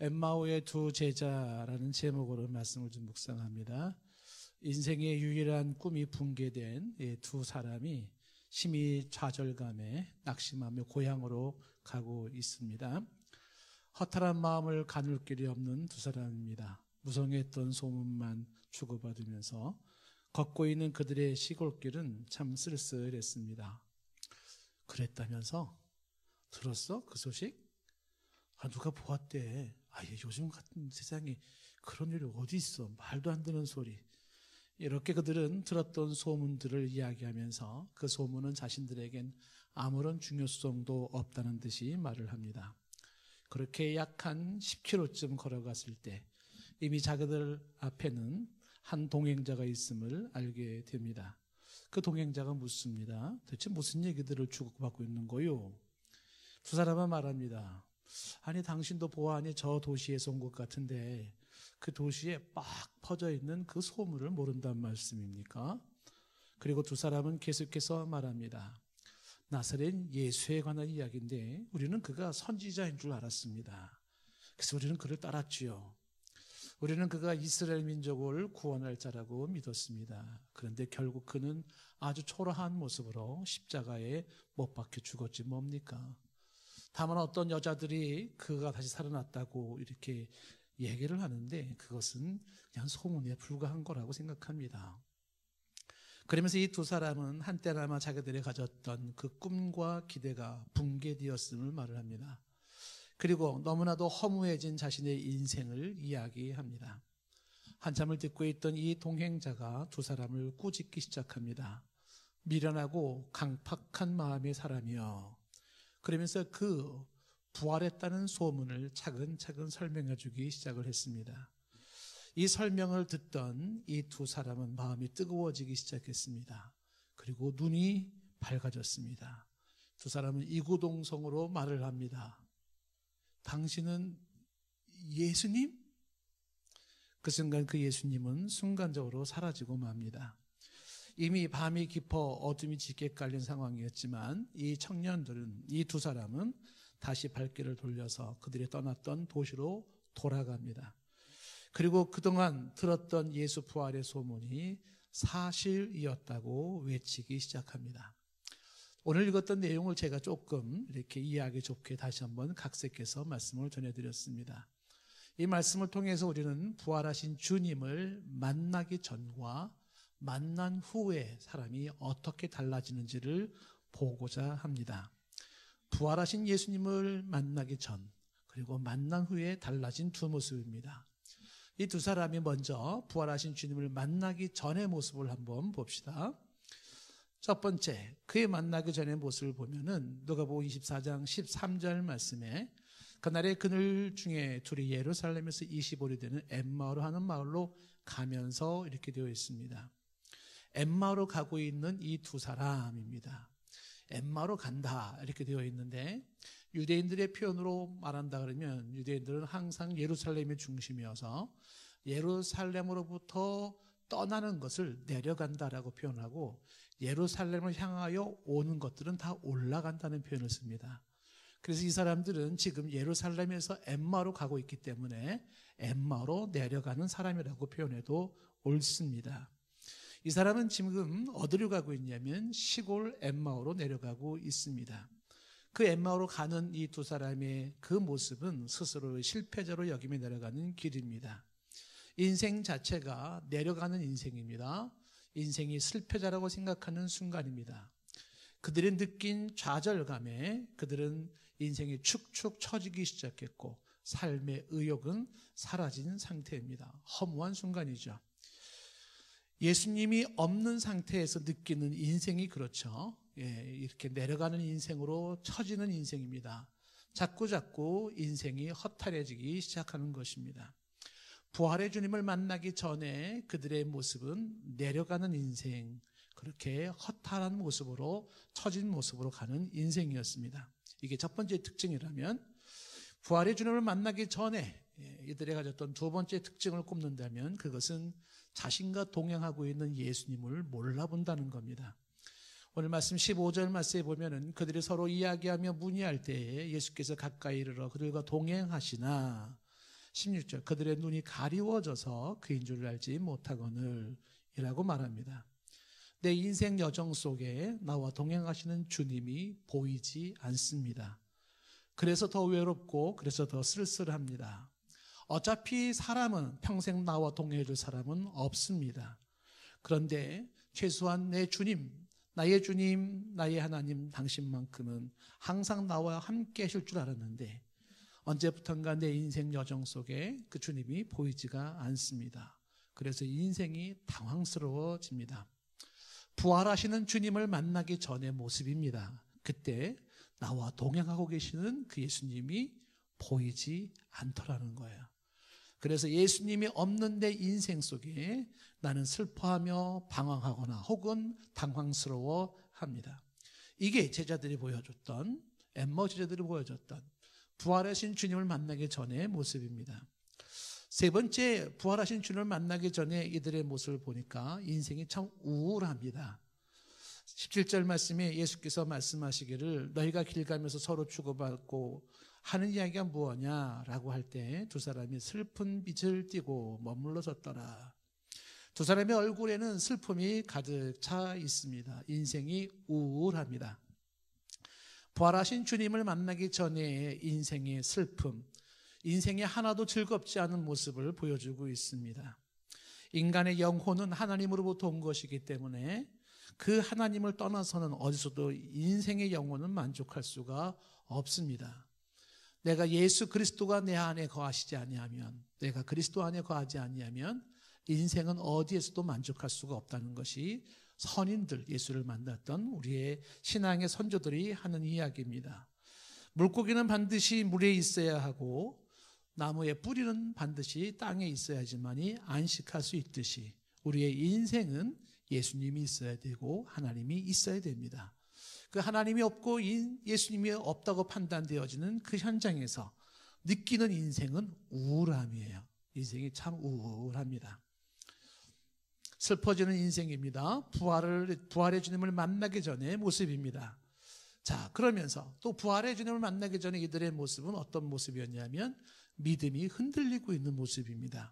엠마오의 두 제자라는 제목으로 말씀을 좀 묵상합니다. 인생의 유일한 꿈이 붕괴된 이 두 사람이 심히 좌절감에 낙심하며 고향으로 가고 있습니다. 허탈한 마음을 가눌 길이 없는 두 사람입니다. 무성했던 소문만 주고받으면서 걷고 있는 그들의 시골길은 참 쓸쓸했습니다. 그랬다면서? 들었어? 그 소식? 누가 보았대. 요즘 같은 세상에 그런 일이 어디 있어. 말도 안 되는 소리. 이렇게 그들은 들었던 소문들을 이야기하면서 그 소문은 자신들에겐 아무런 중요성도 없다는 듯이 말을 합니다. 그렇게 약 한 10km쯤 걸어갔을 때 이미 자기들 앞에는 한 동행자가 있음을 알게 됩니다. 그 동행자가 묻습니다. 대체 무슨 얘기들을 주고받고 있는 거요? 두 사람은 말합니다. 아니, 당신도 보아하니 저 도시에서 온 것 같은데 그 도시에 빡 퍼져 있는 그 소문을 모른단 말씀입니까? 그리고 두 사람은 계속해서 말합니다. 나사렛 예수에 관한 이야기인데 우리는 그가 선지자인 줄 알았습니다. 그래서 우리는 그를 따랐지요. 우리는 그가 이스라엘 민족을 구원할 자라고 믿었습니다. 그런데 결국 그는 아주 초라한 모습으로 십자가에 못 박혀 죽었지 뭡니까? 다만 어떤 여자들이 그가 다시 살아났다고 이렇게 얘기를 하는데 그것은 그냥 소문에 불과한 거라고 생각합니다. 그러면서 이 두 사람은 한때나마 자기들이 가졌던 그 꿈과 기대가 붕괴되었음을 말을 합니다. 그리고 너무나도 허무해진 자신의 인생을 이야기합니다. 한참을 듣고 있던 이 동행자가 두 사람을 꾸짖기 시작합니다. 미련하고 강팍한 마음의 사람이여. 그러면서 그 부활했다는 소문을 차근차근 설명해 주기 시작을 했습니다. 이 설명을 듣던 이 두 사람은 마음이 뜨거워지기 시작했습니다. 그리고 눈이 밝아졌습니다. 두 사람은 이구동성으로 말을 합니다. 당신은 예수님? 그 순간 그 예수님은 순간적으로 사라지고 맙니다. 이미 밤이 깊어 어둠이 짙게 깔린 상황이었지만 이 청년들은, 이 두 사람은 다시 발길을 돌려서 그들이 떠났던 도시로 돌아갑니다. 그리고 그동안 들었던 예수 부활의 소문이 사실이었다고 외치기 시작합니다. 오늘 읽었던 내용을 제가 조금 이렇게 이해하기 좋게 다시 한번 각색해서 말씀을 전해드렸습니다. 이 말씀을 통해서 우리는 부활하신 주님을 만나기 전과 만난 후에 사람이 어떻게 달라지는지를 보고자 합니다. 부활하신 예수님을 만나기 전 그리고 만난 후에 달라진 두 모습입니다. 이 두 사람이 먼저 부활하신 주님을 만나기 전의 모습을 한번 봅시다. 첫 번째, 그의 만나기 전의 모습을 보면은 누가복음 24장 13절 말씀에 그날에 그늘 중에 둘이 예루살렘에서 25리 되는 엠마오로 하는 마을로 가면서 이렇게 되어 있습니다. 엠마오로 가고 있는 이 두 사람입니다. 엠마오로 간다 이렇게 되어 있는데 유대인들의 표현으로 말한다 그러면 유대인들은 항상 예루살렘의 중심이어서 예루살렘으로부터 떠나는 것을 내려간다라고 표현하고 예루살렘을 향하여 오는 것들은 다 올라간다는 표현을 씁니다. 그래서 이 사람들은 지금 예루살렘에서 엠마오로 가고 있기 때문에 엠마오로 내려가는 사람이라고 표현해도 옳습니다. 이 사람은 지금 어디로 가고 있냐면 시골 엠마오로 내려가고 있습니다. 그 엠마오로 가는 이 두 사람의 그 모습은 스스로의 실패자로 여기며 내려가는 길입니다. 인생 자체가 내려가는 인생입니다. 인생이 실패자라고 생각하는 순간입니다. 그들이 느낀 좌절감에 그들은 인생이 축축 처지기 시작했고 삶의 의욕은 사라진 상태입니다. 허무한 순간이죠. 예수님이 없는 상태에서 느끼는 인생이 그렇죠. 이렇게 내려가는 인생으로 처지는 인생입니다. 자꾸자꾸 인생이 허탈해지기 시작하는 것입니다. 부활의 주님을 만나기 전에 그들의 모습은 내려가는 인생, 그렇게 허탈한 모습으로 처진 모습으로 가는 인생이었습니다. 이게 첫 번째 특징이라면 부활의 주님을 만나기 전에 이들이 가졌던 두 번째 특징을 꼽는다면 그것은 자신과 동행하고 있는 예수님을 몰라본다는 겁니다. 오늘 말씀 15절 말씀에 보면은 그들이 서로 이야기하며 문의할 때에 예수께서 가까이 이르러 그들과 동행하시나 16절 그들의 눈이 가리워져서 그인 줄 알지 못하거늘 이라고 말합니다. 내 인생 여정 속에 나와 동행하시는 주님이 보이지 않습니다. 그래서 더 외롭고 그래서 더 쓸쓸합니다. 어차피 사람은 평생 나와 동행해줄 사람은 없습니다. 그런데 최소한 내 주님, 나의 주님, 나의 하나님 당신만큼은 항상 나와 함께 하실 줄 알았는데 언제부턴가 내 인생 여정 속에 그 주님이 보이지가 않습니다. 그래서 인생이 당황스러워집니다. 부활하시는 주님을 만나기 전의 모습입니다. 그때 나와 동행하고 계시는 그 예수님이 보이지 않더라는 거예요. 그래서 예수님이 없는 내 인생 속에 나는 슬퍼하며 방황하거나 혹은 당황스러워합니다. 이게 제자들이 보여줬던, 엠마오 제자들이 보여줬던 부활하신 주님을 만나기 전의 모습입니다. 세 번째, 부활하신 주님을 만나기 전에 이들의 모습을 보니까 인생이 참 우울합니다. 17절 말씀에 예수께서 말씀하시기를 너희가 길 가면서 서로 주고받고 하는 이야기가 무엇냐라고 할 때 두 사람이 슬픈 빛을 띠고 머물러 섰더라. 두 사람의 얼굴에는 슬픔이 가득 차 있습니다. 인생이 우울합니다. 부활하신 주님을 만나기 전에 인생의 슬픔, 인생이 하나도 즐겁지 않은 모습을 보여주고 있습니다. 인간의 영혼은 하나님으로부터 온 것이기 때문에 그 하나님을 떠나서는 어디서도 인생의 영혼은 만족할 수가 없습니다. 내가 예수 그리스도가 내 안에 거하시지 아니하면, 내가 그리스도 안에 거하지 아니하면 인생은 어디에서도 만족할 수가 없다는 것이 선인들, 예수를 만났던 우리의 신앙의 선조들이 하는 이야기입니다. 물고기는 반드시 물에 있어야 하고 나무의 뿌리는 반드시 땅에 있어야지만이 안식할 수 있듯이 우리의 인생은 예수님이 있어야 되고 하나님이 있어야 됩니다. 그 하나님이 없고 예수님이 없다고 판단되어지는 그 현장에서 느끼는 인생은 우울함이에요. 인생이 참 우울합니다. 슬퍼지는 인생입니다. 부활의 주님을 만나기 전의 모습입니다. 자, 그러면서 또 부활의 주님을 만나기 전에 이들의 모습은 어떤 모습이었냐면 믿음이 흔들리고 있는 모습입니다.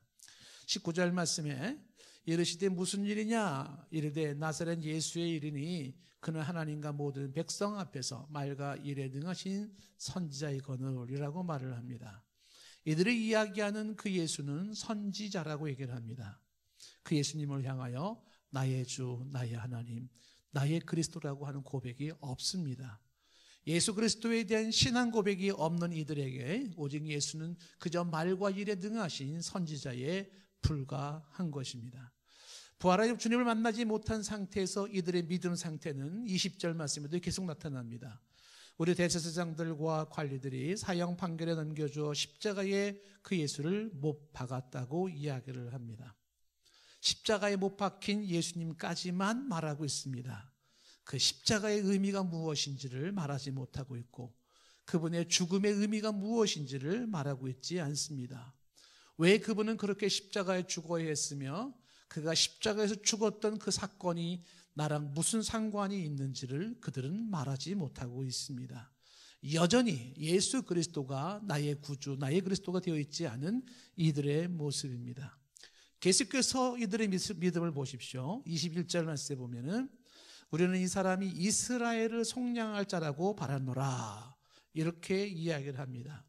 19절 말씀에 이르시되 무슨 일이냐 이르되 나사렛 예수의 일이니 그는 하나님과 모든 백성 앞에서 말과 일에 능하신 선지자이거늘이라고 말을 합니다. 이들이 이야기하는 그 예수는 선지자라고 얘기를 합니다. 그 예수님을 향하여 나의 주, 나의 하나님, 나의 그리스도라고 하는 고백이 없습니다. 예수 그리스도에 대한 신앙 고백이 없는 이들에게 오직 예수는 그저 말과 일에 능하신 선지자에 불과한 것입니다. 부활하신 주님을 만나지 못한 상태에서 이들의 믿음 상태는 20절 말씀에도 계속 나타납니다. 우리 대제사장들과 관리들이 사형 판결에 넘겨주어 십자가에 그 예수를 못 박았다고 이야기를 합니다. 십자가에 못 박힌 예수님까지만 말하고 있습니다. 그 십자가의 의미가 무엇인지를 말하지 못하고 있고 그분의 죽음의 의미가 무엇인지를 말하고 있지 않습니다. 왜 그분은 그렇게 십자가에 죽어야 했으며 그가 십자가에서 죽었던 그 사건이 나랑 무슨 상관이 있는지를 그들은 말하지 못하고 있습니다. 여전히 예수 그리스도가 나의 구주, 나의 그리스도가 되어 있지 않은 이들의 모습입니다. 계속해서 이들의 믿음을 보십시오. 21절 말씀에 보면은 우리는 이 사람이 이스라엘을 속량할 자라고 바라노라 이렇게 이야기를 합니다.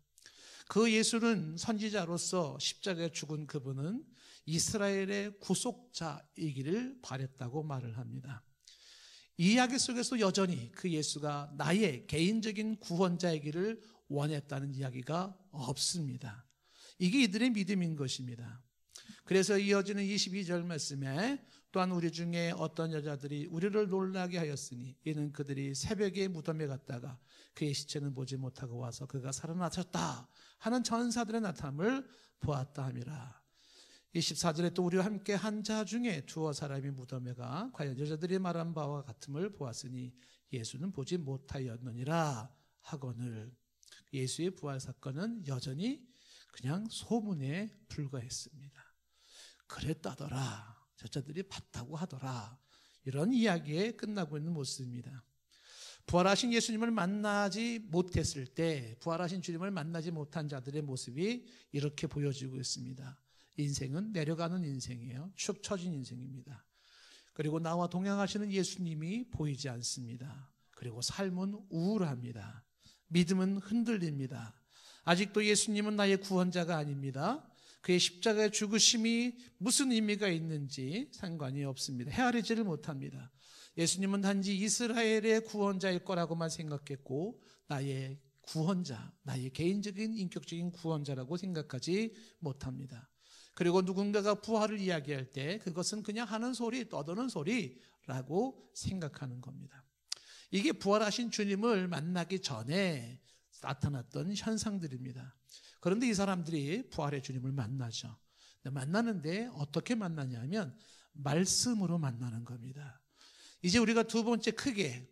그 예수는 선지자로서 십자가에 죽은 그분은 이스라엘의 구속자이기를 바랬다고 말을 합니다. 이 이야기 속에서 여전히 그 예수가 나의 개인적인 구원자이기를 원했다는 이야기가 없습니다. 이게 이들의 믿음인 것입니다. 그래서 이어지는 22절 말씀에 또한 우리 중에 어떤 여자들이 우리를 놀라게 하였으니 이는 그들이 새벽에 무덤에 갔다가 그의 시체는 보지 못하고 와서 그가 살아나셨다 하는 전사들의 나타남을 보았다 함이라. 24절에 또 우리와 함께 한 자 중에 두어 사람이 무덤에 가 과연 여자들이 말한 바와 같음을 보았으니 예수는 보지 못하였느니라 하거늘. 예수의 부활 사건은 여전히 그냥 소문에 불과했습니다. 그랬다더라, 저자들이 봤다고 하더라, 이런 이야기에 끝나고 있는 모습입니다. 부활하신 예수님을 만나지 못했을 때, 부활하신 주님을 만나지 못한 자들의 모습이 이렇게 보여지고 있습니다. 인생은 내려가는 인생이에요. 축 처진 인생입니다. 그리고 나와 동행하시는 예수님이 보이지 않습니다. 그리고 삶은 우울합니다. 믿음은 흔들립니다. 아직도 예수님은 나의 구원자가 아닙니다. 그의 십자가의 죽으심이 무슨 의미가 있는지 상관이 없습니다. 헤아리지를 못합니다. 예수님은 단지 이스라엘의 구원자일 거라고만 생각했고 나의 구원자, 나의 개인적인 인격적인 구원자라고 생각하지 못합니다. 그리고 누군가가 부활을 이야기할 때 그것은 그냥 하는 소리, 떠드는 소리라고 생각하는 겁니다. 이게 부활하신 주님을 만나기 전에 나타났던 현상들입니다. 그런데 이 사람들이 부활의 주님을 만나죠. 만나는데 어떻게 만나냐면 말씀으로 만나는 겁니다. 이제 우리가 두 번째 크게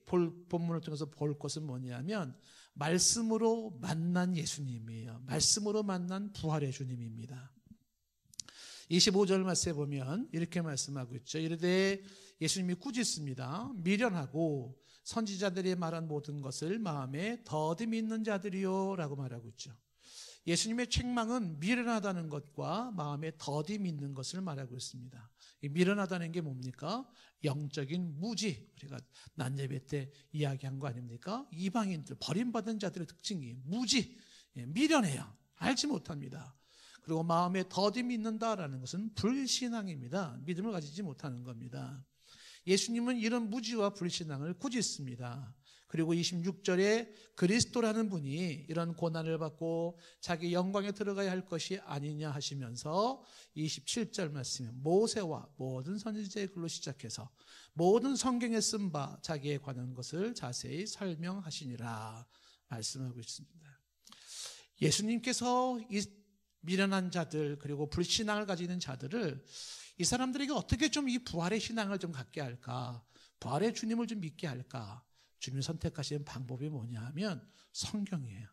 본문을 통해서 볼 것은 뭐냐면 말씀으로 만난 예수님이에요. 말씀으로 만난 부활의 주님입니다. 25절 말씀에 보면 이렇게 말씀하고 있죠. 이르되 예수님이 꾸짖습니다. 미련하고 선지자들이 말한 모든 것을 마음에 더디 믿는 자들이요 라고 말하고 있죠. 예수님의 책망은 미련하다는 것과 마음에 더디 믿는 것을 말하고 있습니다. 이 미련하다는 게 뭡니까? 영적인 무지. 우리가 난예배 때 이야기한 거 아닙니까? 이방인들, 버림받은 자들의 특징이 무지, 미련해요. 알지 못합니다. 그리고 마음에 더디 믿는다라는 것은 불신앙입니다. 믿음을 가지지 못하는 겁니다. 예수님은 이런 무지와 불신앙을 꾸짖습니다. 그리고 26절에 그리스도라는 분이 이런 고난을 받고 자기 영광에 들어가야 할 것이 아니냐 하시면서 27절 말씀에 모세와 모든 선지자의 글로 시작해서 모든 성경에 쓴 바 자기에 관한 것을 자세히 설명하시니라 말씀하고 있습니다. 예수님께서 이 미련한 자들 그리고 불신앙을 가지는 자들을 이 사람들에게 어떻게 좀 이 부활의 신앙을 좀 갖게 할까, 부활의 주님을 좀 믿게 할까. 주님이 선택하시는 방법이 뭐냐 하면 성경이에요.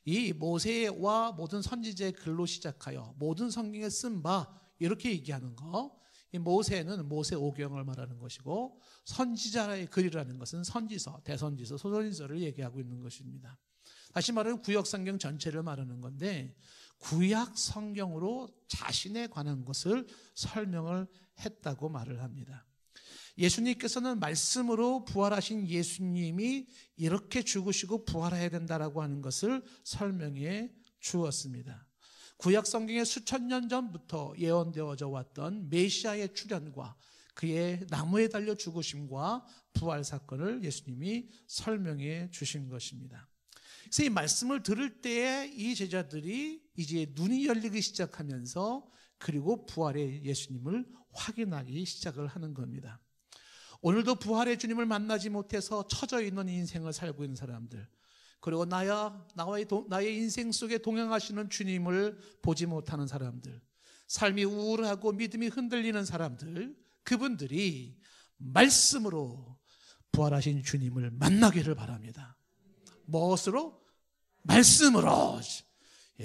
이 모세와 모든 선지자의 글로 시작하여 모든 성경에 쓴 바 이렇게 얘기하는 거, 이 모세는 모세 오경을 말하는 것이고 선지자의 글이라는 것은 선지서, 대선지서, 소선지서를 얘기하고 있는 것입니다. 다시 말하면 구약 성경 전체를 말하는 건데 구약 성경으로 자신에 관한 것을 설명을 했다고 말을 합니다. 예수님께서는 말씀으로 부활하신 예수님이 이렇게 죽으시고 부활해야 된다라고 하는 것을 설명해 주었습니다. 구약 성경에 수천 년 전부터 예언되어져 왔던 메시아의 출현과 그의 나무에 달려 죽으심과 부활 사건을 예수님이 설명해 주신 것입니다. 그래서 이 말씀을 들을 때에 이 제자들이 이제 눈이 열리기 시작하면서 그리고 부활의 예수님을 확인하기 시작을 하는 겁니다. 오늘도 부활의 주님을 만나지 못해서 처져 있는 인생을 살고 있는 사람들, 그리고 나의 인생 속에 동행하시는 주님을 보지 못하는 사람들, 삶이 우울하고 믿음이 흔들리는 사람들, 그분들이 말씀으로 부활하신 주님을 만나기를 바랍니다. 무엇으로? 말씀으로.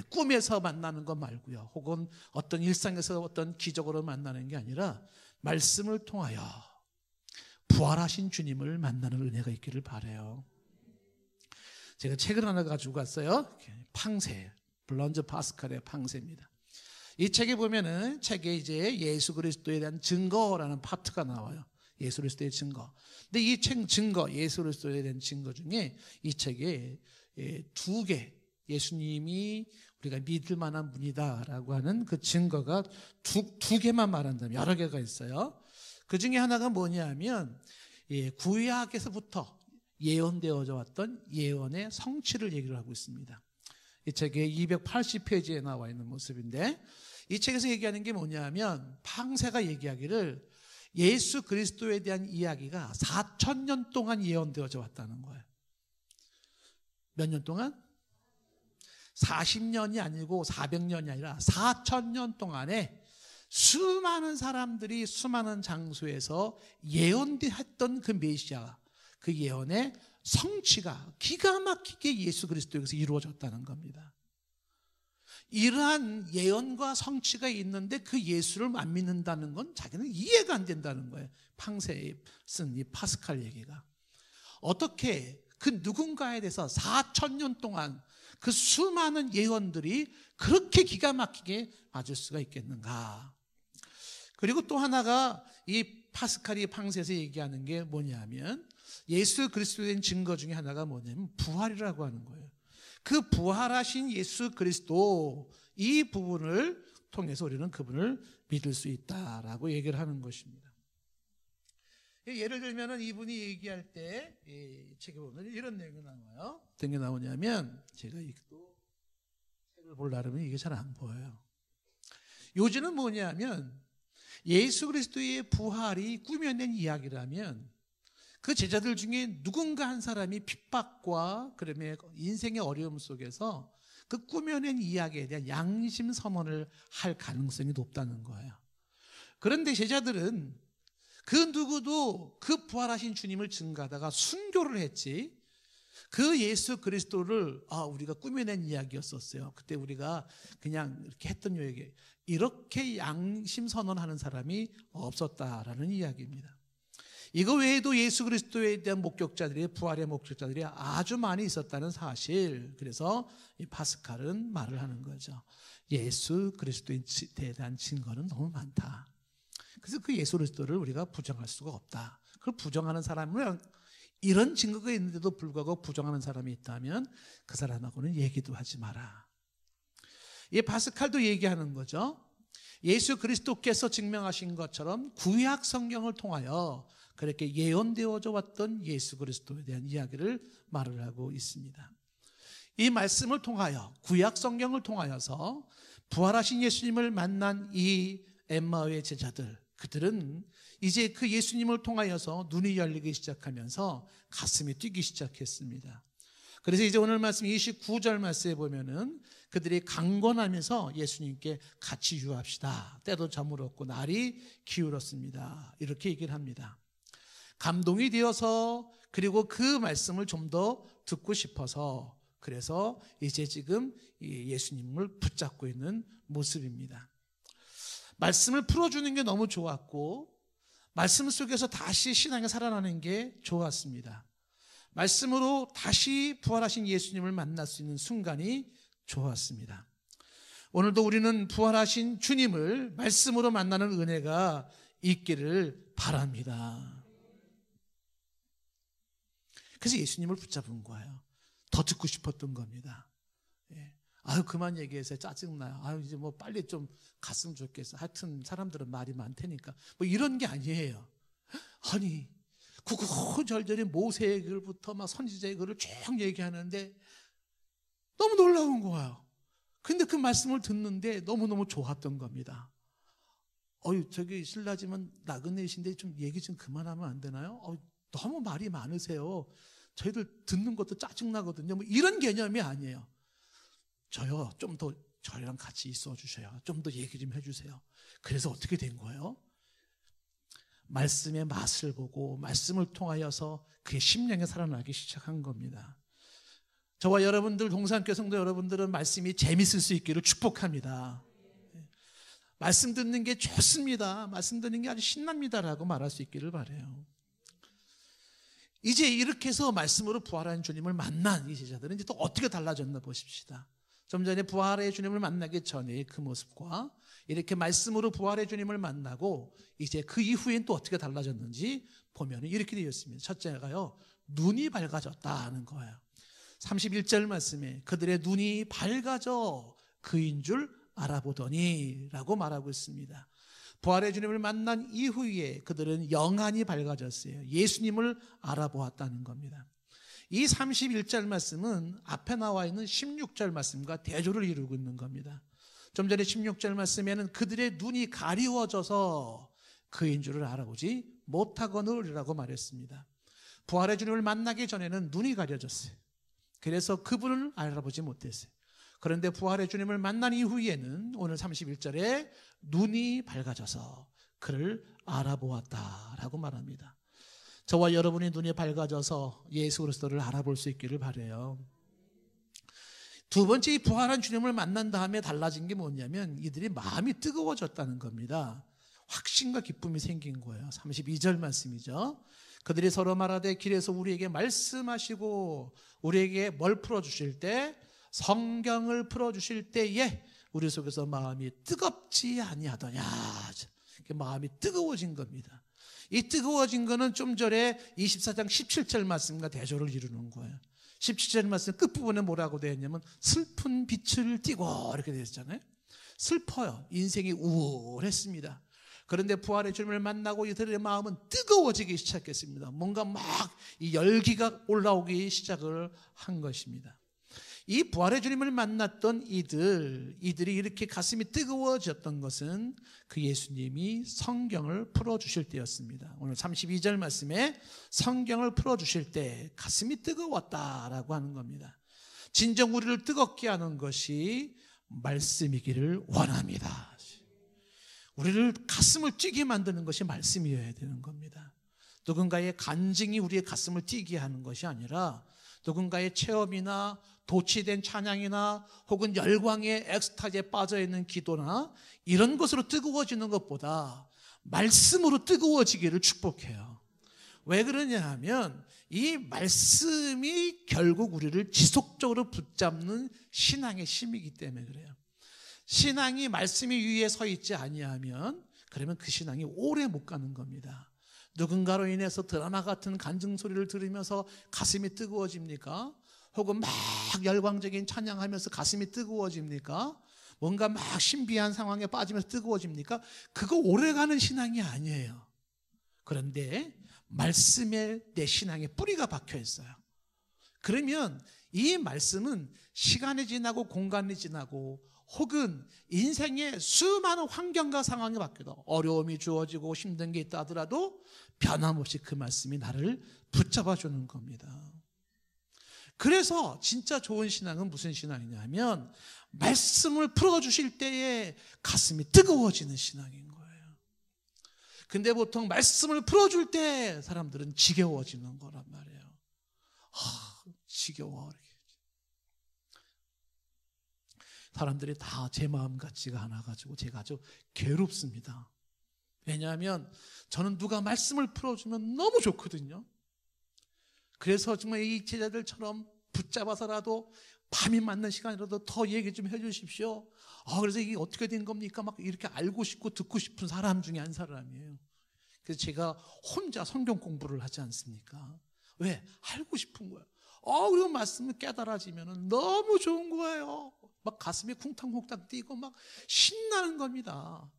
꿈에서 만나는 것 말고요. 혹은 어떤 일상에서 어떤 기적으로 만나는 게 아니라 말씀을 통하여 부활하신 주님을 만나는 은혜가 있기를 바라요. 제가 책을 하나 가지고 갔어요. 팡세, 블런즈 파스칼의 팡세입니다. 이 책에 보면은 책에 이제 예수 그리스도에 대한 증거라는 파트가 나와요. 예수 그리스도의 증거. 근데 이 책 증거, 예수 그리스도에 대한 증거 중에 이 책에 두 개, 예수님이 우리가 믿을 만한 분이다라고 하는 그 증거가 두 개만 말한다면 여러 개가 있어요. 그 중에 하나가 뭐냐면 구약에서부터 예언되어져 왔던 예언의 성취를 얘기를 하고 있습니다. 이 책의 280페이지에 나와 있는 모습인데 이 책에서 얘기하는 게 뭐냐면 팡세가 얘기하기를 예수 그리스도에 대한 이야기가 4,000년 동안 예언되어져 왔다는 거예요. 몇 년 동안? 40년이 아니고 400년이 아니라 4,000년 동안에 수많은 사람들이 수많은 장소에서 예언했던 그 메시아, 그 예언의 성취가 기가 막히게 예수 그리스도에게서 이루어졌다는 겁니다. 이러한 예언과 성취가 있는데 그 예수를 안 믿는다는 건 자기는 이해가 안 된다는 거예요. 팡세에 쓴 이 파스칼 얘기가. 어떻게 그 누군가에 대해서 4,000년 동안 그 수많은 예언들이 그렇게 기가 막히게 맞을 수가 있겠는가. 그리고 또 하나가 이 파스칼이 방세에서 얘기하는 게 뭐냐면 예수 그리스도에 대한 증거 중에 하나가 뭐냐면 부활이라고 하는 거예요. 그 부활하신 예수 그리스도, 이 부분을 통해서 우리는 그분을 믿을 수 있다라고 얘기를 하는 것입니다. 예를 들면 이분이 얘기할 때 책에 보면 이런 내용이 나와요. 어떤 게 나오냐면 제가 또 책을 보려면 이게 잘 안 보여요. 요지는 뭐냐면 예수 그리스도의 부활이 꾸며낸 이야기라면 그 제자들 중에 누군가 한 사람이 핍박과 그러면 인생의 어려움 속에서 그 꾸며낸 이야기에 대한 양심 선언을 할 가능성이 높다는 거예요. 그런데 제자들은 그 누구도 그 부활하신 주님을 증거하다가 순교를 했지, 그 예수 그리스도를 우리가 꾸며낸 이야기였었어요. 그때 우리가 그냥 이렇게 했던 얘기, 이렇게 양심 선언하는 사람이 없었다라는 이야기입니다. 이거 외에도 예수 그리스도에 대한 목격자들이, 부활의 목격자들이 아주 많이 있었다는 사실. 그래서 이 파스칼은 말을 하는 거죠. 예수 그리스도에 대한 증거는 너무 많다. 그래서 그 예수 그리스도를 우리가 부정할 수가 없다. 그걸 부정하는 사람은, 이런 증거가 있는데도 불구하고 부정하는 사람이 있다면 그 사람하고는 얘기도 하지 마라. 이 파스칼도 얘기하는 거죠. 예수 그리스도께서 증명하신 것처럼 구약 성경을 통하여 그렇게 예언되어져 왔던 예수 그리스도에 대한 이야기를 말을 하고 있습니다. 이 말씀을 통하여, 구약 성경을 통하여서 부활하신 예수님을 만난 이 엠마오의 제자들, 그들은 이제 그 예수님을 통하여서 눈이 열리기 시작하면서 가슴이 뛰기 시작했습니다. 그래서 이제 오늘 말씀 29절 말씀에 보면은 그들이 강권하면서 예수님께 같이 유합시다. 때도 저물었고 날이 기울었습니다. 이렇게 얘기를 합니다. 감동이 되어서, 그리고 그 말씀을 좀 더 듣고 싶어서, 그래서 이제 지금 예수님을 붙잡고 있는 모습입니다. 말씀을 풀어주는 게 너무 좋았고, 말씀 속에서 다시 신앙이 살아나는 게 좋았습니다. 말씀으로 다시 부활하신 예수님을 만날 수 있는 순간이 좋았습니다. 오늘도 우리는 부활하신 주님을 말씀으로 만나는 은혜가 있기를 바랍니다. 그래서 예수님을 붙잡은 거예요. 더 듣고 싶었던 겁니다. 그만 얘기해서 짜증나요. 이제 뭐 빨리 좀 갔으면 좋겠어. 하여튼 사람들은 말이 많다니까. 뭐 이런 게 아니에요. 아니, 구구절절히 모세의 글부터 막 선지자의 글을 쭉 얘기하는데 너무 놀라운 거예요. 근데 그 말씀을 듣는데 너무너무 좋았던 겁니다. 저기 실례지만 나그네이신데 좀 얘기 좀 그만하면 안 되나요? 너무 말이 많으세요. 저희들 듣는 것도 짜증나거든요. 뭐 이런 개념이 아니에요. 저요, 좀 더 저희랑 같이 있어 주셔요. 좀 더 얘기 좀 해주세요. 그래서 어떻게 된 거예요? 말씀의 맛을 보고 말씀을 통하여서 그의 심령에 살아나기 시작한 겁니다. 저와 여러분들, 동산교회 성도 여러분들은 말씀이 재밌을 수 있기를 축복합니다. 말씀 듣는 게 좋습니다. 말씀 듣는 게 아주 신납니다라고 말할 수 있기를 바라요. 이제 이렇게 해서 말씀으로 부활한 주님을 만난 이 제자들은 이제 또 어떻게 달라졌나 보십시다. 좀 전에 부활의 주님을 만나기 전에 그 모습과 이렇게 말씀으로 부활의 주님을 만나고 이제 그 이후엔 또 어떻게 달라졌는지 보면 이렇게 되어 있습니다. 첫째가요, 눈이 밝아졌다 하는 거예요. 31절 말씀에 그들의 눈이 밝아져 그인 줄 알아보더니 라고 말하고 있습니다. 부활의 주님을 만난 이후에 그들은 영안이 밝아졌어요. 예수님을 알아보았다는 겁니다. 이 31절 말씀은 앞에 나와 있는 16절 말씀과 대조를 이루고 있는 겁니다. 좀 전에 16절 말씀에는 그들의 눈이 가리워져서 그인 줄을 알아보지 못하거늘이라고 말했습니다. 부활의 주님을 만나기 전에는 눈이 가려졌어요. 그래서 그분을 알아보지 못했어요. 그런데 부활의 주님을 만난 이후에는 오늘 31절에 눈이 밝아져서 그를 알아보았다라고 말합니다. 저와 여러분의 눈이 밝아져서 예수 그리스도를 알아볼 수 있기를 바라요. 두 번째, 이 부활한 주님을 만난 다음에 달라진 게 뭐냐면 이들이 마음이 뜨거워졌다는 겁니다. 확신과 기쁨이 생긴 거예요. 32절 말씀이죠. 그들이 서로 말하되 길에서 우리에게 말씀하시고 우리에게 뭘 풀어주실 때, 성경을 풀어주실 때에 우리 속에서 마음이 뜨겁지 아니하더냐. 마음이 뜨거워진 겁니다. 이 뜨거워진 거는 좀 전에 24장 17절 말씀과 대조를 이루는 거예요. 17절 말씀 끝부분에 뭐라고 되어 있냐면 슬픈 빛을 띠고 이렇게 되어 있잖아요. 슬퍼요. 인생이 우울했습니다. 그런데 부활의 주님을 만나고 이들의 마음은 뜨거워지기 시작했습니다. 뭔가 막 이 열기가 올라오기 시작을 한 것입니다. 이 부활의 주님을 만났던 이들이 이렇게 가슴이 뜨거워졌던 것은 그 예수님이 성경을 풀어주실 때였습니다. 오늘 32절 말씀에 성경을 풀어주실 때 가슴이 뜨거웠다라고 하는 겁니다. 진정 우리를 뜨겁게 하는 것이 말씀이기를 원합니다. 우리를 가슴을 뛰게 만드는 것이 말씀이어야 되는 겁니다. 누군가의 간증이 우리의 가슴을 뛰게 하는 것이 아니라 누군가의 체험이나 도취된 찬양이나 혹은 열광의 엑스타즈에 빠져있는 기도나 이런 것으로 뜨거워지는 것보다 말씀으로 뜨거워지기를 축복해요. 왜 그러냐 하면 이 말씀이 결국 우리를 지속적으로 붙잡는 신앙의 힘이기 때문에 그래요. 신앙이 말씀이 위에 서 있지 아니하면 그러면 그 신앙이 오래 못 가는 겁니다. 누군가로 인해서 드라마 같은 간증 소리를 들으면서 가슴이 뜨거워집니까? 혹은 막 열광적인 찬양하면서 가슴이 뜨거워집니까? 뭔가 막 신비한 상황에 빠지면서 뜨거워집니까? 그거 오래가는 신앙이 아니에요. 그런데 말씀에 내 신앙에 뿌리가 박혀 있어요. 그러면 이 말씀은 시간이 지나고 공간이 지나고 혹은 인생의 수많은 환경과 상황이 바뀌어도 어려움이 주어지고 힘든 게 있다 하더라도 변함없이 그 말씀이 나를 붙잡아 주는 겁니다. 그래서 진짜 좋은 신앙은 무슨 신앙이냐 하면 말씀을 풀어주실 때에 가슴이 뜨거워지는 신앙인 거예요. 근데 보통 말씀을 풀어줄 때 사람들은 지겨워지는 거란 말이에요. 지겨워. 사람들이 다 제 마음 같지가 않아가지고 제가 아주 괴롭습니다. 왜냐하면 저는 누가 말씀을 풀어주면 너무 좋거든요. 그래서 정말 이 제자들처럼 붙잡아서라도 밤이 맞는 시간이라도 더 얘기 좀 해주십시오. 그래서 이게 어떻게 된 겁니까? 막 이렇게 알고 싶고 듣고 싶은 사람 중에 한 사람이에요. 그래서 제가 혼자 성경 공부를 하지 않습니까? 왜? 알고 싶은 거예요. 그리고 말씀을 깨달아지면 너무 좋은 거예요. 막 가슴이 쿵탕쿵탕 뛰고 막 신나는 겁니다.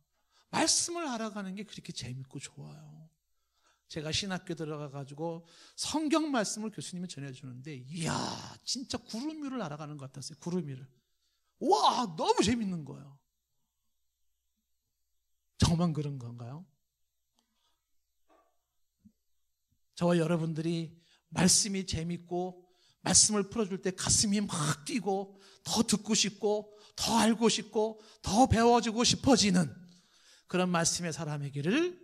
말씀을 알아가는 게 그렇게 재밌고 좋아요. 제가 신학교 들어가가지고 성경 말씀을 교수님이 전해주는데 이야 진짜 구름 위를 알아가는 것 같았어요. 구름 위를. 와 너무 재밌는 거예요. 저만 그런 건가요? 저와 여러분들이 말씀이 재밌고 말씀을 풀어줄 때 가슴이 막 뛰고 더 듣고 싶고 더 알고 싶고 더 배워주고 싶어지는 그런 말씀의 사람이기를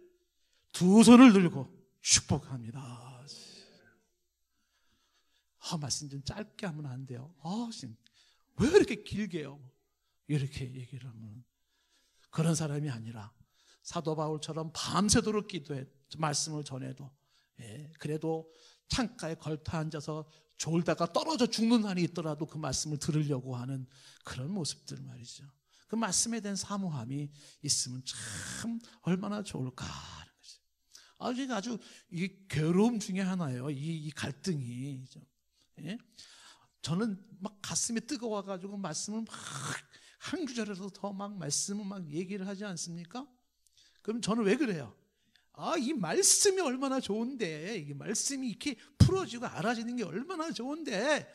두 손을 들고 축복합니다. 말씀 좀 짧게 하면 안 돼요. 왜 이렇게 길게 해요? 이렇게 얘기를 하면 그런 사람이 아니라 사도 바울처럼 밤새도록 기도해 말씀을 전해도 그래도 창가에 걸터 앉아서 졸다가 떨어져 죽는 한이 있더라도 그 말씀을 들으려고 하는 그런 모습들 말이죠. 그 말씀에 대한 사모함이 있으면 참 얼마나 좋을까 하는 거죠. 제가 아주 이 괴로움 중에 하나예요. 이 갈등이. 저는 막 가슴이 뜨거워가지고 말씀을 막 한 구절에서 더 막 말씀을 막 얘기를 하지 않습니까? 그럼 저는 왜 그래요? 이 말씀이 얼마나 좋은데, 이 말씀이 이렇게 풀어지고 알아지는 게 얼마나 좋은데,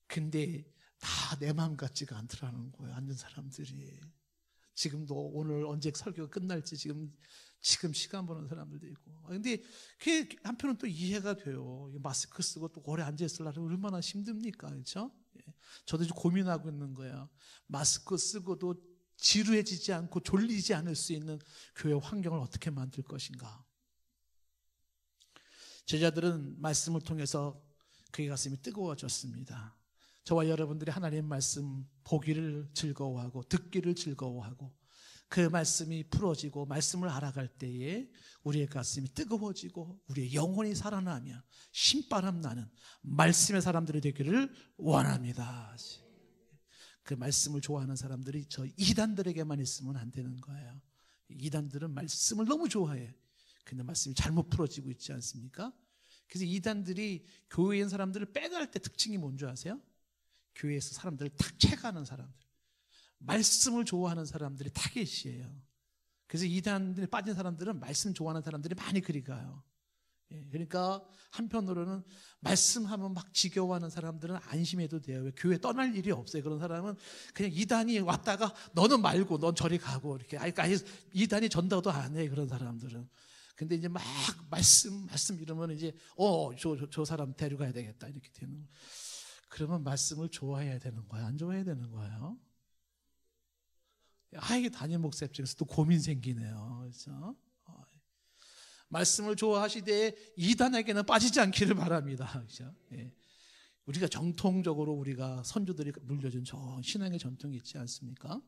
근데 다 내 마음 같지가 않더라는 거예요. 앉은 사람들이. 지금도 오늘 언제 설교가 끝날지 지금 시간 보는 사람들도 있고. 근데 그게 한편은 또 이해가 돼요. 마스크 쓰고 또 오래 앉아 있으려면 얼마나 힘듭니까, 그렇죠? 저도 이제 고민하고 있는 거예요. 마스크 쓰고도 지루해지지 않고 졸리지 않을 수 있는 교회 환경을 어떻게 만들 것인가. 제자들은 말씀을 통해서 그의 가슴이 뜨거워졌습니다. 저와 여러분들이 하나님 말씀 보기를 즐거워하고 듣기를 즐거워하고 그 말씀이 풀어지고 말씀을 알아갈 때에 우리의 가슴이 뜨거워지고 우리의 영혼이 살아나며 신바람 나는 말씀의 사람들이 되기를 원합니다. 그 말씀을 좋아하는 사람들이 저 이단들에게만 있으면 안 되는 거예요. 이단들은 말씀을 너무 좋아해. 근데 말씀이 잘못 풀어지고 있지 않습니까? 그래서 이단들이 교회에 있는 사람들을 빼갈 때 특징이 뭔지 아세요? 교회에서 사람들을 탁 채가는 사람들, 말씀을 좋아하는 사람들이 타겟이에요. 그래서 이단들에 빠진 사람들은 말씀 좋아하는 사람들이 많이 그리 가요. 그러니까 한편으로는 말씀하면 막 지겨워하는 사람들은 안심해도 돼요. 왜? 교회 떠날 일이 없어요. 그런 사람은 그냥 이단이 왔다가 너는 말고 넌 저리 가고 이렇게 아예 이단이 전도도 안 해. 그런 사람들은. 근데 이제 막 말씀 이러면 이제 저 사람 데려가야 되겠다 이렇게 되는 거예요. 그러면 말씀을 좋아해야 되는 거예요? 안 좋아해야 되는 거예요? 이게 담임 목사 입장에서 또 고민 생기네요. 그렇죠? 말씀을 좋아하시되 이단에게는 빠지지 않기를 바랍니다. 그렇죠? 예. 우리가 정통적으로 우리가 선조들이 물려준 저 신앙의 전통이 있지 않습니까?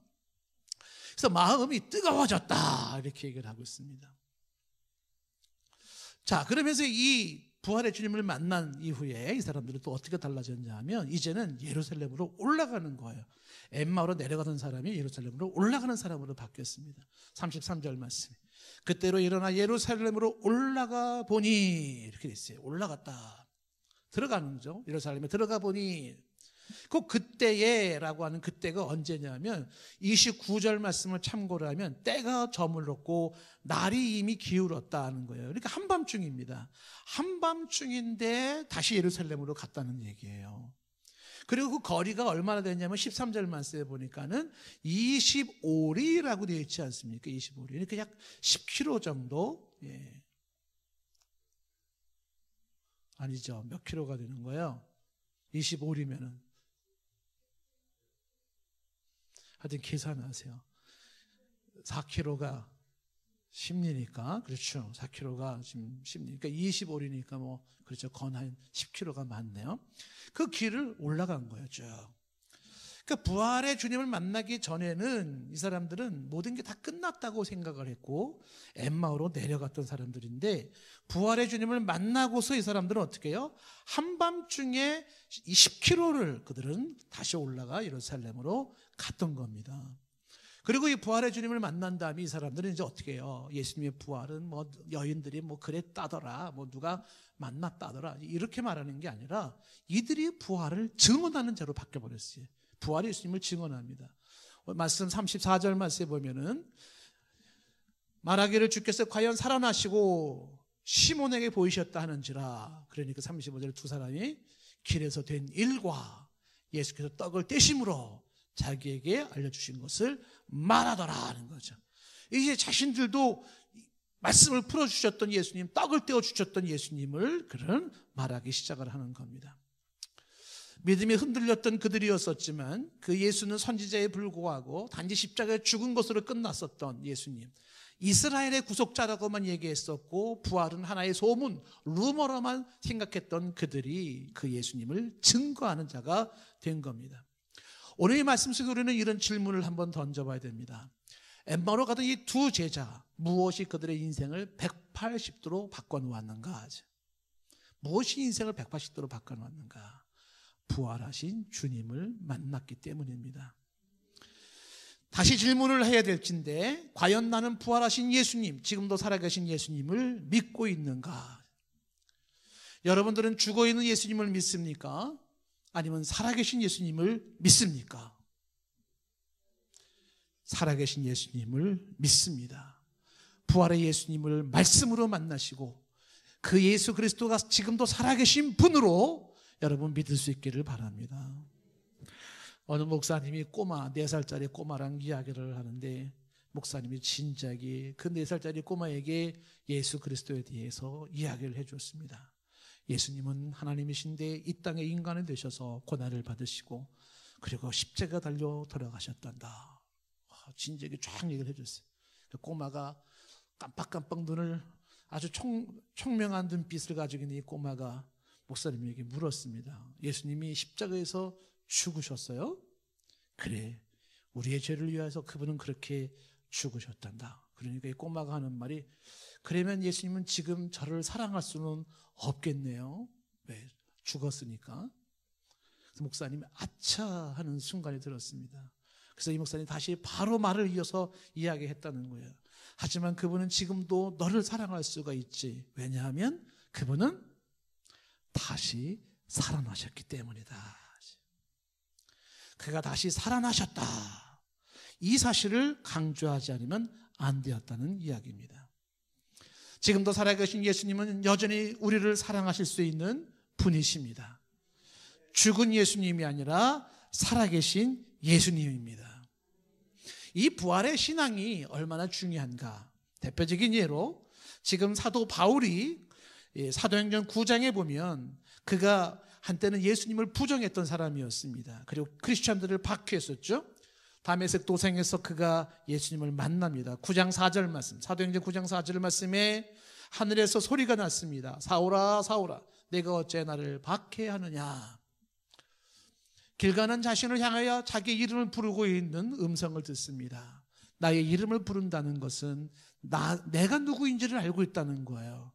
그래서 마음이 뜨거워졌다 이렇게 얘기를 하고 있습니다. 자, 그러면서 이 부활의 주님을 만난 이후에 이 사람들은 또 어떻게 달라졌냐 하면 이제는 예루살렘으로 올라가는 거예요. 엠마오로 내려가던 사람이 예루살렘으로 올라가는 사람으로 바뀌었습니다. 33절 말씀. 그때로 일어나 예루살렘으로 올라가 보니 이렇게 돼 있어요. 올라갔다. 들어가는 거죠. 예루살렘에 들어가 보니 그때에 라고 하는 그때가 언제냐면 29절 말씀을 참고를 하면 때가 저물었고 날이 이미 기울었다 하는 거예요. 그러니까 한밤중입니다. 한밤중인데 다시 예루살렘으로 갔다는 얘기예요. 그리고 그 거리가 얼마나 되냐면 13절 말씀에 보니까는 25리라고 되어 있지 않습니까? 25리. 그러니까 약 10km 정도. 예. 아니죠. 몇 킬로가 되는 거예요? 25리면은. 하여튼 계산하세요. 4km가 10리니까 그렇죠. 4km가 지금 10리니까 25리니까 뭐 그렇죠. 건 한 10km가 맞네요. 그 길을 올라간 거예요. 쭉. 그러니까 부활의 주님을 만나기 전에는 이 사람들은 모든 게 다 끝났다고 생각을 했고 엠마오로 내려갔던 사람들인데 부활의 주님을 만나고서 이 사람들은 어떻게 해요? 한밤중에 10km를 그들은 다시 올라가 예루살렘으로 갔던 겁니다. 그리고 이 부활의 주님을 만난 다음에 이 사람들은 이제 어떻게 해요? 예수님의 부활은 뭐 여인들이 뭐 그랬다더라, 뭐 누가 만났다더라 이렇게 말하는 게 아니라 이들이 부활을 증언하는 자로 바뀌어버렸어요. 부활의 예수님을 증언합니다. 말씀 34절 말씀에 보면은 말하기를 주께서 과연 살아나시고 시몬에게 보이셨다 하는지라. 그러니까 35절 두 사람이 길에서 된 일과 예수께서 떡을 떼심으로 자기에게 알려주신 것을 말하더라 하는 거죠. 이제 자신들도 말씀을 풀어주셨던 예수님, 떡을 떼어주셨던 예수님을 그런 말하기 시작을 하는 겁니다. 믿음이 흔들렸던 그들이었었지만 그 예수는 선지자에 불구하고 단지 십자가에 죽은 것으로 끝났었던 예수님, 이스라엘의 구속자라고만 얘기했었고 부활은 하나의 소문, 루머로만 생각했던 그들이 그 예수님을 증거하는 자가 된 겁니다. 오늘 이 말씀 속에 우리는 이런 질문을 한번 던져봐야 됩니다. 엠마오로 가던 이 두 제자, 무엇이 그들의 인생을 180도로 바꿔놓았는가? 무엇이 인생을 180도로 바꿔놓았는가? 부활하신 주님을 만났기 때문입니다. 다시 질문을 해야 될진데 과연 나는 부활하신 예수님, 지금도 살아계신 예수님을 믿고 있는가? 여러분들은 죽어있는 예수님을 믿습니까? 아니면 살아계신 예수님을 믿습니까? 살아계신 예수님을 믿습니다. 부활의 예수님을 말씀으로 만나시고 그 예수 그리스도가 지금도 살아계신 분으로 여러분 믿을 수 있기를 바랍니다. 어느 목사님이 4살짜리 꼬마랑 이야기를 하는데 목사님이 진작에 그 4살짜리 꼬마에게 예수 그리스도에 대해서 이야기를 해줬습니다. 예수님은 하나님이신데 이 땅에 인간이 되셔서 고난을 받으시고 그리고 십자가 달려 돌아가셨단다. 진작에 쫙 얘기를 해줬어요. 그 꼬마가 깜빡깜빡 눈을 아주 총명한 눈빛을 가지고 있는 이 꼬마가 목사님에게 물었습니다. 예수님이 십자가에서 죽으셨어요? 그래, 우리의 죄를 위해서 그분은 그렇게 죽으셨단다. 그러니까 이 꼬마가 하는 말이, 그러면 예수님은 지금 저를 사랑할 수는 없겠네요. 왜? 죽었으니까. 그래서 목사님이 아차 하는 순간이 들었습니다. 그래서 이 목사님이 다시 바로 말을 이어서 이야기했다는 거예요. 하지만 그분은 지금도 너를 사랑할 수가 있지. 왜냐하면 그분은 다시 살아나셨기 때문이다. 그가 다시 살아나셨다. 이 사실을 강조하지 않으면 안 되었다는 이야기입니다. 지금도 살아계신 예수님은 여전히 우리를 사랑하실 수 있는 분이십니다. 죽은 예수님이 아니라 살아계신 예수님입니다. 이 부활의 신앙이 얼마나 중요한가. 대표적인 예로 지금 사도 바울이 사도행전 9장에 보면 그가 한때는 예수님을 부정했던 사람이었습니다. 그리고 크리스찬들을 박해했었죠. 다메섹 도상에서 그가 예수님을 만납니다. 9장 4절 말씀, 사도행전 9장 4절 말씀에 하늘에서 소리가 났습니다. 사울아 사울아 내가 어째 나를 박해하느냐. 길 가는 자신을 향하여 자기 이름을 부르고 있는 음성을 듣습니다. 나의 이름을 부른다는 것은 내가 누구인지를 알고 있다는 거예요.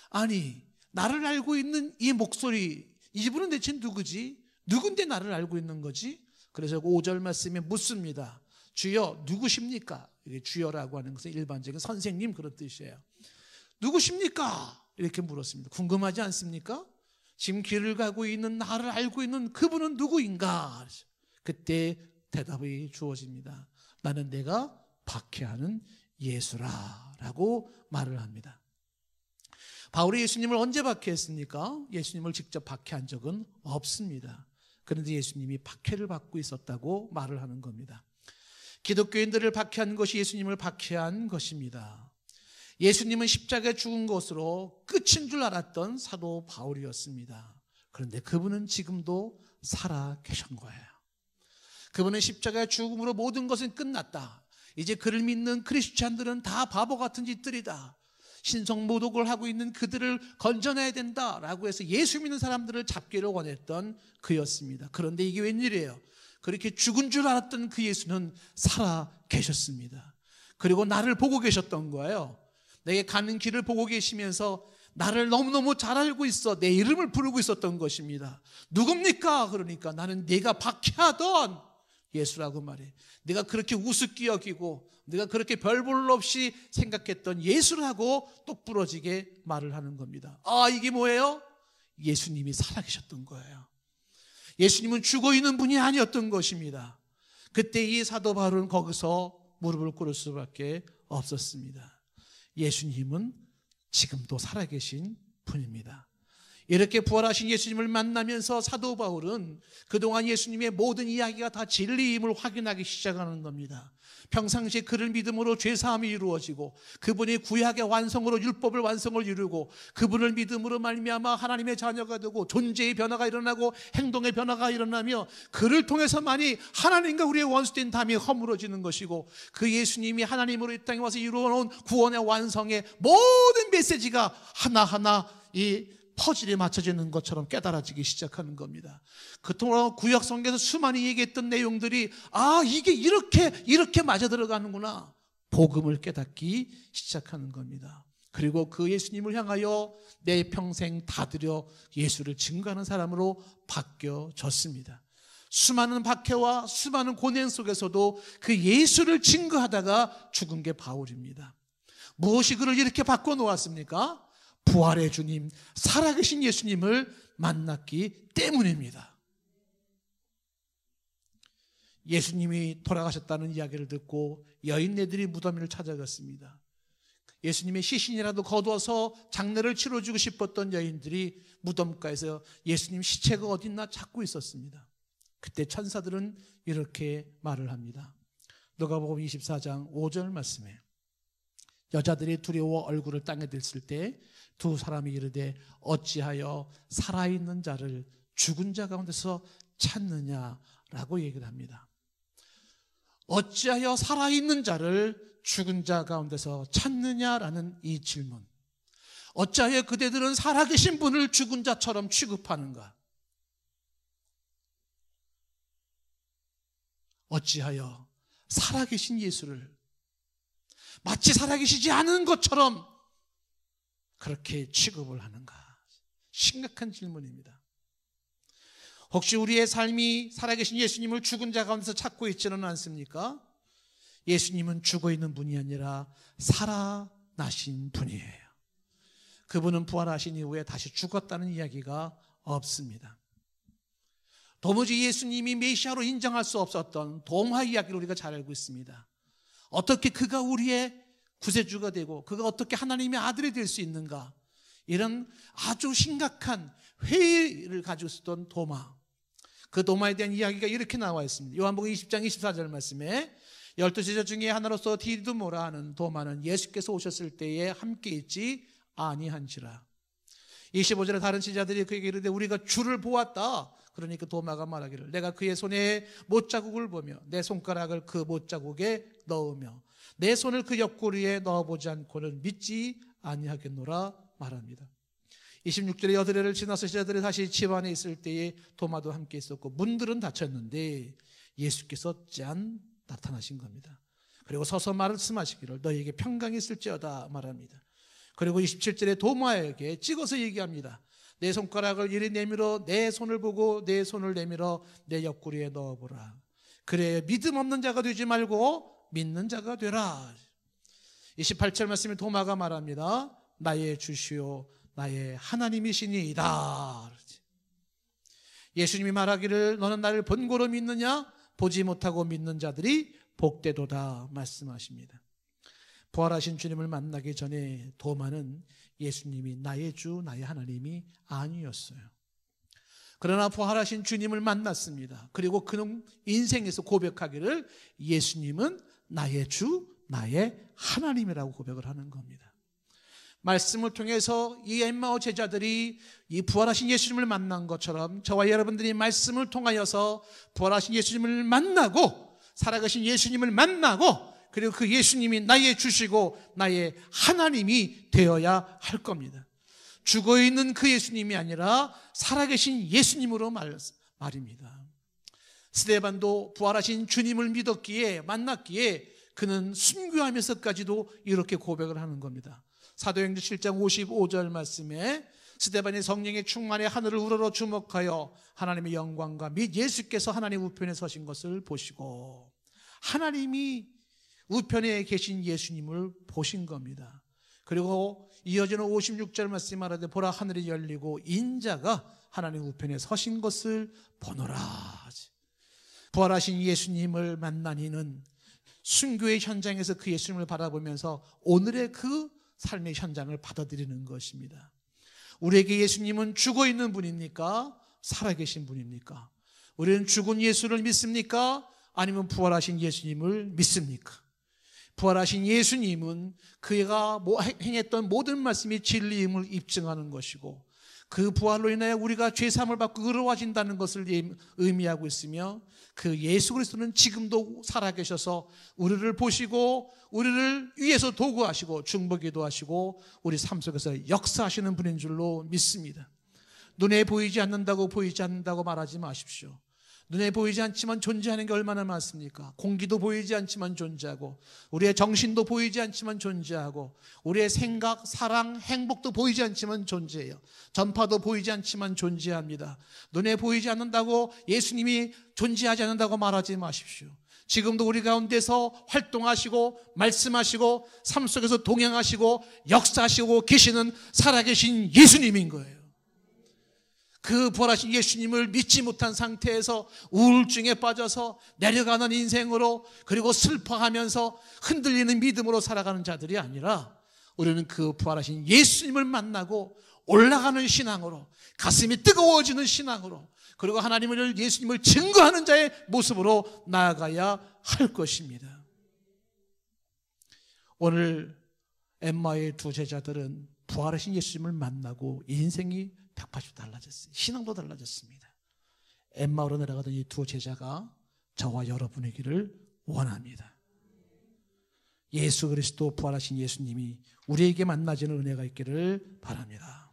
아니, 나를 알고 있는 이 목소리, 이분은 대체 누구지? 누군데 나를 알고 있는 거지? 그래서 5절 말씀에 묻습니다. 주여 누구십니까? 이게 주여라고 하는 것은 일반적인 선생님 그런 뜻이에요. 누구십니까? 이렇게 물었습니다. 궁금하지 않습니까? 지금 길을 가고 있는 나를 알고 있는 그분은 누구인가? 그때 대답이 주어집니다. 나는 내가 박해하는 예수라 라고 말을 합니다. 바울이 예수님을 언제 박해했습니까? 예수님을 직접 박해한 적은 없습니다. 그런데 예수님이 박해를 받고 있었다고 말을 하는 겁니다. 기독교인들을 박해한 것이 예수님을 박해한 것입니다. 예수님은 십자가에 죽은 것으로 끝인 줄 알았던 사도 바울이었습니다. 그런데 그분은 지금도 살아 계신 거예요. 그분은 십자가의 죽음으로 모든 것은 끝났다. 이제 그를 믿는 크리스찬들은 다 바보 같은 짓들이다. 신성모독을 하고 있는 그들을 건져내야 된다라고 해서 예수 믿는 사람들을 잡기를 원했던 그였습니다. 그런데 이게 웬일이에요? 그렇게 죽은 줄 알았던 그 예수는 살아 계셨습니다. 그리고 나를 보고 계셨던 거예요. 내게 가는 길을 보고 계시면서 나를 너무너무 잘 알고 있어 내 이름을 부르고 있었던 것입니다. 누굽니까? 그러니까 나는 네가 박해하던 예수라고 말해. 네가 그렇게 우습게 여기고 네가 그렇게 별 볼 없이 생각했던 예수라고 똑부러지게 말을 하는 겁니다. 아, 이게 뭐예요? 예수님이 살아계셨던 거예요. 예수님은 죽어있는 분이 아니었던 것입니다. 그때 이 사도 바울은 거기서 무릎을 꿇을 수밖에 없었습니다. 예수님은 지금도 살아계신 분입니다. 이렇게 부활하신 예수님을 만나면서 사도 바울은 그동안 예수님의 모든 이야기가 다 진리임을 확인하기 시작하는 겁니다. 평상시에 그를 믿음으로 죄사함이 이루어지고 그분이 구약의 완성으로 율법을 완성을 이루고 그분을 믿음으로 말미암아 하나님의 자녀가 되고 존재의 변화가 일어나고 행동의 변화가 일어나며 그를 통해서만이 하나님과 우리의 원수된 담이 허물어지는 것이고 그 예수님이 하나님으로 이 땅에 와서 이루어놓은 구원의 완성의 모든 메시지가 하나하나 이 퍼즐에 맞춰지는 것처럼 깨달아지기 시작하는 겁니다. 그동안 구약 성경에서 수많이 얘기했던 내용들이 이게 이렇게 맞아 들어가는구나. 복음을 깨닫기 시작하는 겁니다. 그리고 그 예수님을 향하여 내 평생 다들여 예수를 증거하는 사람으로 바뀌어졌습니다. 수많은 박해와 수많은 고뇌 속에서도 그 예수를 증거하다가 죽은 게 바울입니다. 무엇이 그를 이렇게 바꿔놓았습니까? 부활의 주님, 살아계신 예수님을 만났기 때문입니다. 예수님이 돌아가셨다는 이야기를 듣고 여인네들이 무덤 위를 찾아갔습니다. 예수님의 시신이라도 거두어서 장례를 치러주고 싶었던 여인들이 무덤가에서 예수님 시체가 어딨나 찾고 있었습니다. 그때 천사들은 이렇게 말을 합니다. 누가복음 24장 5절 말씀에 여자들이 두려워 얼굴을 땅에 들었을 때 두 사람이 이르되 어찌하여 살아있는 자를 죽은 자 가운데서 찾느냐라고 얘기를 합니다. 어찌하여 살아있는 자를 죽은 자 가운데서 찾느냐라는 이 질문. 어찌하여 그대들은 살아계신 분을 죽은 자처럼 취급하는가? 어찌하여 살아계신 예수를 마치 살아계시지 않은 것처럼 그렇게 취급을 하는가? 심각한 질문입니다. 혹시 우리의 삶이 살아계신 예수님을 죽은 자 가운데서 찾고 있지는 않습니까? 예수님은 죽어있는 분이 아니라 살아나신 분이에요. 그분은 부활하신 이후에 다시 죽었다는 이야기가 없습니다. 도무지 예수님이 메시아로 인정할 수 없었던 도마 이야기를 우리가 잘 알고 있습니다. 어떻게 그가 우리의 구세주가 되고 그가 어떻게 하나님의 아들이 될 수 있는가, 이런 아주 심각한 회의를 가지고 있었던 도마. 그 도마에 대한 이야기가 이렇게 나와 있습니다. 요한복음 20장 24절 말씀에 12제자 중에 하나로서 디두모라 하는 도마는 예수께서 오셨을 때에 함께 있지 아니한지라. 25절에 다른 제자들이 그에게 이르되 우리가 주를 보았다. 그러니까 도마가 말하기를 내가 그의 손에 못자국을 보며 내 손가락을 그 못자국에 넣으며 내 손을 그 옆구리에 넣어보지 않고는 믿지 아니하겠노라 말합니다. 26절에 여드레를 지나서 제자들이 다시 집 안에 있을 때에 도마도 함께 있었고 문들은 닫혔는데 예수께서 짠 나타나신 겁니다. 그리고 서서 말씀하시기를 너희에게 평강이 있을지어다 말합니다. 그리고 27절에 도마에게 찍어서 얘기합니다. 내 손가락을 이리 내밀어 내 손을 보고 내 손을 내밀어 내 옆구리에 넣어보라. 그래 믿음 없는 자가 되지 말고 믿는 자가 되라. 28절 말씀에 도마가 말합니다. 나의 주시오 나의 하나님이시니이다. 예수님이 말하기를 너는 나를 본고로 믿느냐? 보지 못하고 믿는 자들이 복되도다 말씀하십니다. 부활하신 주님을 만나기 전에 도마는 예수님이 나의 주 나의 하나님이 아니었어요. 그러나 부활하신 주님을 만났습니다. 그리고 그는 인생에서 고백하기를 예수님은 나의 주 나의 하나님이라고 고백을 하는 겁니다. 말씀을 통해서 이 엠마오 제자들이 이 부활하신 예수님을 만난 것처럼 저와 여러분들이 말씀을 통하여서 부활하신 예수님을 만나고 살아가신 예수님을 만나고 그리고 그 예수님이 나의 주시고 나의 하나님이 되어야 할 겁니다. 죽어있는 그 예수님이 아니라 살아계신 예수님으로 말입니다. 스데반도 부활하신 주님을 믿었기에 만났기에 그는 순교하면서까지도 이렇게 고백을 하는 겁니다. 사도행전 7장 55절 말씀에 스데반이 성령의 충만에 하늘을 우러러 주목하여 하나님의 영광과 및 예수께서 하나님 우편에 서신 것을 보시고 하나님이 우편에 계신 예수님을 보신 겁니다. 그리고 이어지는 56절 말씀 말하되 보라 하늘이 열리고 인자가 하나님 우편에 서신 것을 보노라. 부활하신 예수님을 만난 이는 순교의 현장에서 그 예수님을 바라보면서 오늘의 그 삶의 현장을 받아들이는 것입니다. 우리에게 예수님은 죽어있는 분입니까? 살아계신 분입니까? 우리는 죽은 예수를 믿습니까? 아니면 부활하신 예수님을 믿습니까? 부활하신 예수님은 그가 행했던 모든 말씀이 진리임을 입증하는 것이고 그 부활로 인하여 우리가 죄사함을 받고 의로워진다는 것을 의미하고 있으며 그 예수 그리스도는 지금도 살아계셔서 우리를 보시고 우리를 위해서 도구하시고 중보기도 하시고 우리 삶 속에서 역사하시는 분인 줄로 믿습니다. 눈에 보이지 않는다고 말하지 마십시오. 눈에 보이지 않지만 존재하는 게 얼마나 많습니까? 공기도 보이지 않지만 존재하고 우리의 정신도 보이지 않지만 존재하고 우리의 생각, 사랑, 행복도 보이지 않지만 존재해요. 전파도 보이지 않지만 존재합니다. 눈에 보이지 않는다고 예수님이 존재하지 않는다고 말하지 마십시오. 지금도 우리 가운데서 활동하시고 말씀하시고 삶 속에서 동행하시고 역사하시고 계시는 살아계신 예수님인 거예요. 그 부활하신 예수님을 믿지 못한 상태에서 우울증에 빠져서 내려가는 인생으로 그리고 슬퍼하면서 흔들리는 믿음으로 살아가는 자들이 아니라 우리는 그 부활하신 예수님을 만나고 올라가는 신앙으로 가슴이 뜨거워지는 신앙으로 그리고 하나님을 예수님을 증거하는 자의 모습으로 나아가야 할 것입니다. 오늘 엠마의 두 제자들은 부활하신 예수님을 만나고 인생이 180도 달라졌어요. 신앙도 달라졌습니다. 엠마오로 내려가던 이 두 제자가 저와 여러분이기를 원합니다. 예수 그리스도 부활하신 예수님이 우리에게 만나지는 은혜가 있기를 바랍니다.